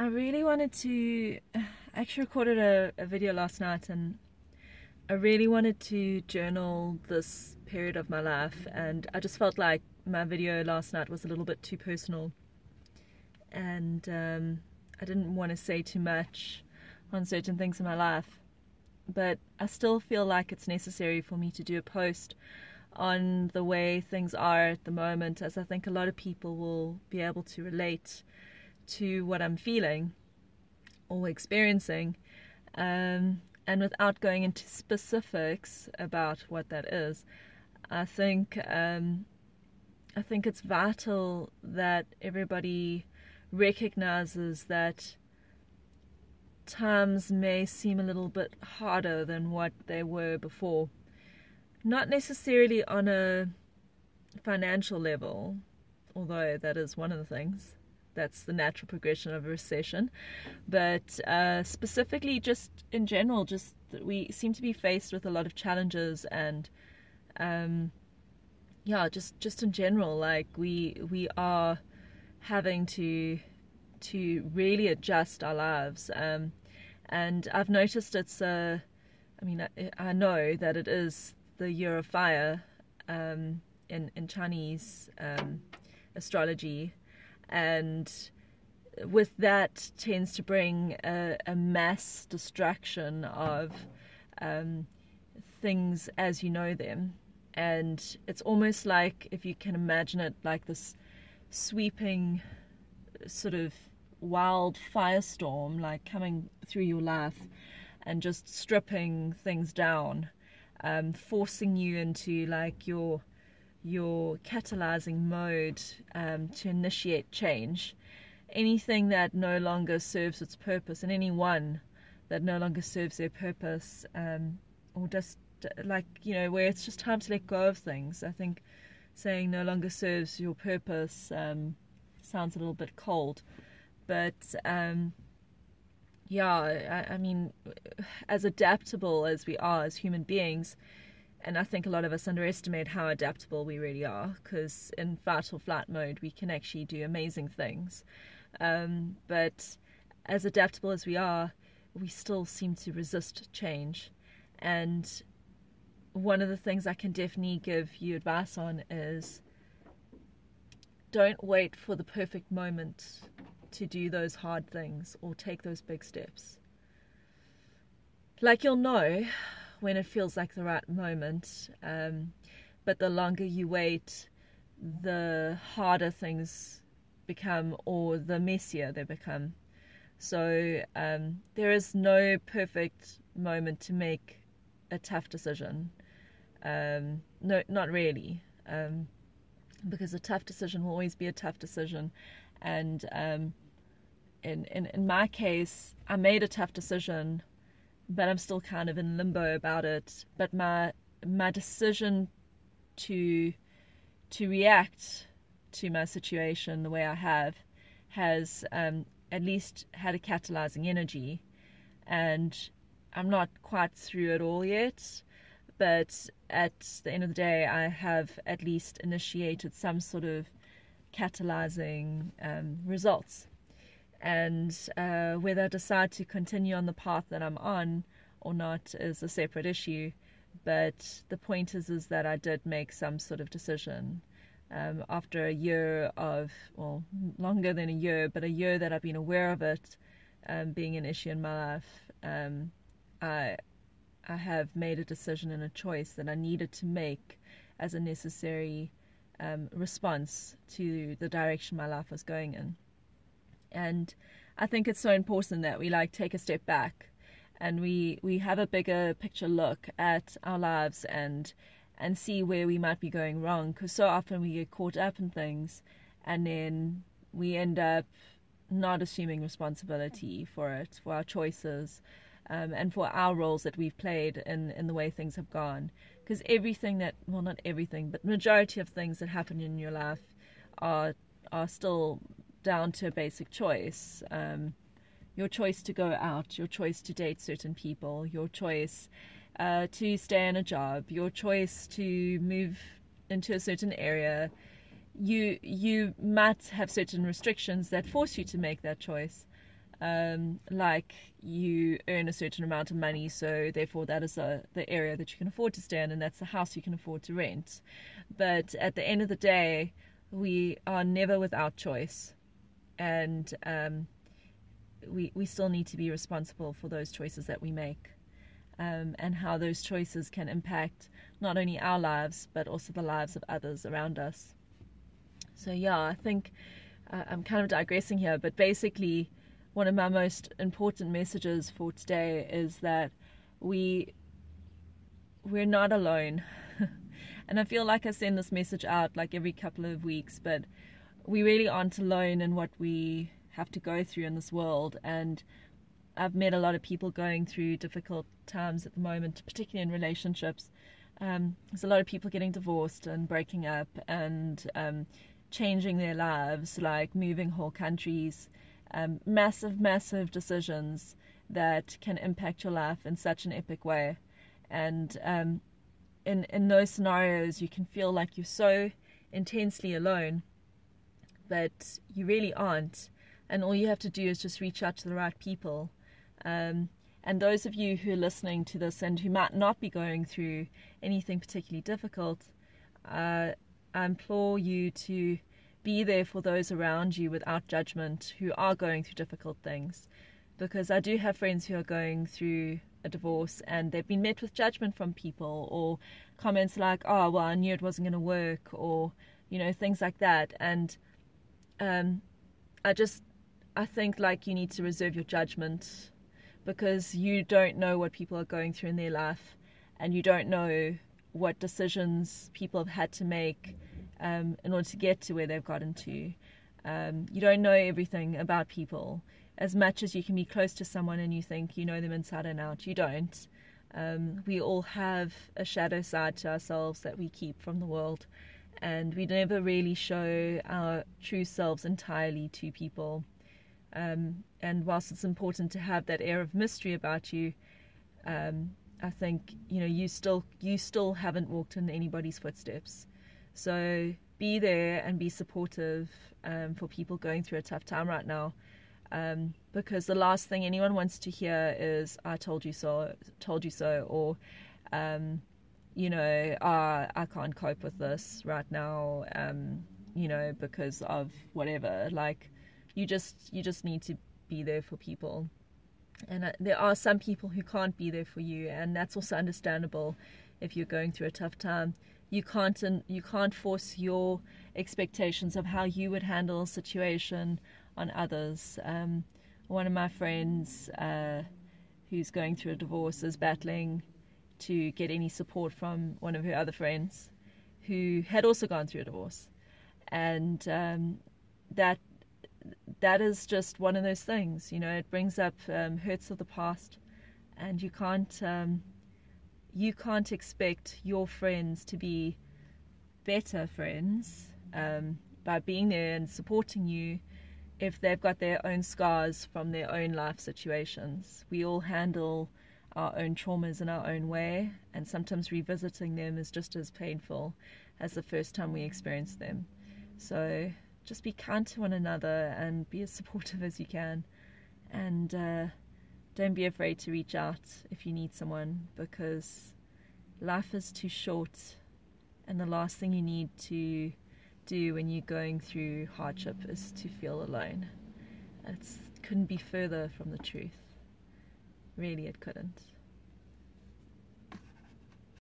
I really wanted to, I actually recorded a video last night, and I really wanted to journal this period of my life, and I just felt like my video last night was a little bit too personal, and I didn't want to say too much on certain things in my life, but I still feel like it's necessary for me to do a post on the way things are at the moment, as I think a lot of people will be able to relate to what I'm feeling or experiencing, and without going into specifics about what that is, I think it's vital that everybody recognizes that times may seem a little bit harder than what they were before. Not necessarily on a financial level, although that is one of the things. That's the natural progression of a recession. But specifically just in general, just we seem to be faced with a lot of challenges, and just in general, like we are having to really adjust our lives. And I've noticed I know that it is the year of fire in Chinese astrology, and with that tends to bring a mass destruction of things as you know them. And it's almost like, if you can imagine it, like this sweeping sort of wild firestorm, like coming through your life and just stripping things down, forcing you into like your catalyzing mode to initiate change. Anything that no longer serves its purpose, and anyone that no longer serves their purpose, or just like, where it's just time to let go of things. I think saying no longer serves your purpose sounds a little bit cold, but I mean, as adaptable as we are as human beings, and I think a lot of us underestimate how adaptable we really are, because in fight or flight mode we can actually do amazing things. But as adaptable as we are, we still seem to resist change. And one of the things I can definitely give you advice on is, don't wait for the perfect moment to do those hard things or take those big steps. Like, you'll know when it feels like the right moment, but the longer you wait, the harder things become, or the messier they become. So there is no perfect moment to make a tough decision. No, not really, because a tough decision will always be a tough decision. And in my case, I made a tough decision, but I'm still kind of in limbo about it. But my decision to react to my situation the way I has at least had a catalyzing energy, and I'm not quite through it all yet, but at the end of the day I have at least initiated some sort of catalyzing results. And whether I decide to continue on the path that I'm on or not is a separate issue, but the point is that I did make some sort of decision. After a year of, well, longer than a year, but a year that I've been aware of it being an issue in my life, I have made a decision and a choice that I needed to make as a necessary response to the direction my life was going in. And I think it's so important that we take a step back and we have a bigger picture look at our lives and see where we might be going wrong, because so often we get caught up in things and then we end up not assuming responsibility for it, for our choices, and for our roles that we've played in the way things have gone. Because everything that, well, not everything, but majority of things that happen in your life are still down to a basic choice. Your choice to go out, your choice to date certain people, your choice to stay in a job, your choice to move into a certain area. You might have certain restrictions that force you to make that choice, like you earn a certain amount of money, so therefore that is the area that you can afford to stay in, and that's the house you can afford to rent. But at the end of the day, we are never without choice, and we still need to be responsible for those choices that we make, and how those choices can impact not only our lives but also the lives of others around us. So yeah, I think I'm kind of digressing here, but basically one of my most important messages for today is that we're not alone. And I feel like I send this message out like every couple of weeks, but we really aren't alone in what we have to go through in this world. And I've met a lot of people going through difficult times at the moment, particularly in relationships. There's a lot of people getting divorced and breaking up and changing their lives, like moving whole countries, massive decisions that can impact your life in such an epic way. And in those scenarios, you can feel like you're so intensely alone, but you really aren't. And all you have to do is just reach out to the right people. And those of you who are listening to this and who might not be going through anything particularly difficult, I implore you to be there for those around you without judgment who are going through difficult things. Because I do have friends who are going through a divorce and they've been met with judgment from people, or comments like, oh, well, I knew it wasn't going to work, or, things like that. And I think like you need to reserve your judgment, because you don't know what people are going through in their life, and you don't know what decisions people have had to make in order to get to where they've gotten to. You don't know everything about people. As much as you can be close to someone and you think you know them inside and out, you don't. We all have a shadow side to ourselves that we keep from the world, and we never really show our true selves entirely to people. And whilst it's important to have that air of mystery about you, I think you still haven't walked in anybody's footsteps. So be there and be supportive for people going through a tough time right now, because the last thing anyone wants to hear is "I told you so," or I can't cope with this right now, because of whatever. Like, you just need to be there for people. And there are some people who can't be there for you, and that's also understandable. If you're going through a tough time, you can't force your expectations of how you would handle a situation on others. One of my friends who's going through a divorce is battling to get any support from one of her other friends who had also gone through a divorce, and that is just one of those things. It brings up hurts of the past, and you can't expect your friends to be better friends by being there and supporting you if they've got their own scars from their own life situations. We all handle our own traumas in our own way, and sometimes revisiting them is just as painful as the first time we experienced them. So just be kind to one another and be as supportive as you can, and don't be afraid to reach out if you need someone, because life is too short, and the last thing you need to do when you're going through hardship is to feel alone. It couldn't be further from the truth. Really, it couldn't.